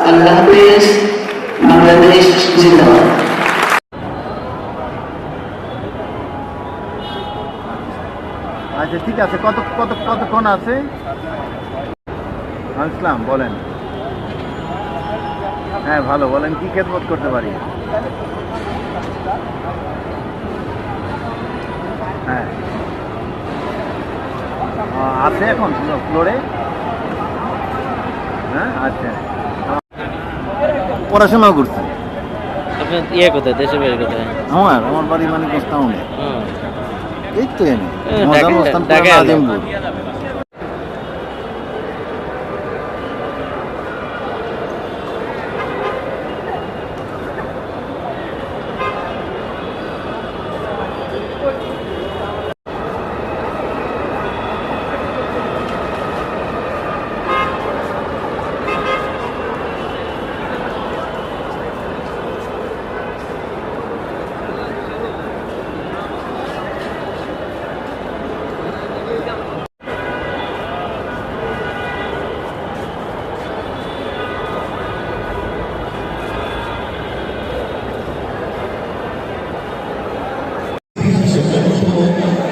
আল্লাহ হাফেজ। বাংলাদেশ জিন্দাবাদ। আচ্ছা ঠিক আছে, কতক্ষণ আছে? ইসলাম বলেন। হ্যাঁ ভালো, বলেন কি খেদমত করতে পারি? হ্যাঁ আছে এখন ফ্লোরে। হ্যাঁ আচ্ছা, পড়াশোনাও করছি। আপনার কোথায়, দেশের বাড়ি কোথায়? আমার বাড়ি মানে কোস্তাউনে। এই তো এনে ঢাকায়। আজিমপুর।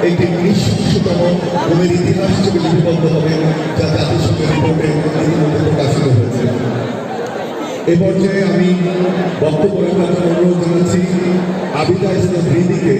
একটি নৃশংসতম ভূমির ইতিহাস হিসেবে লিপিবদ্ধ হবে, যা জাতিসংঘের রিপোর্টে ইতিমধ্যে প্রকাশিত হয়েছে। এ পর্যায়ে আমি বক্তব্য রাখার জন্য অনুরোধ জানাচ্ছি আবিদা ইসলাম হৃদিকে।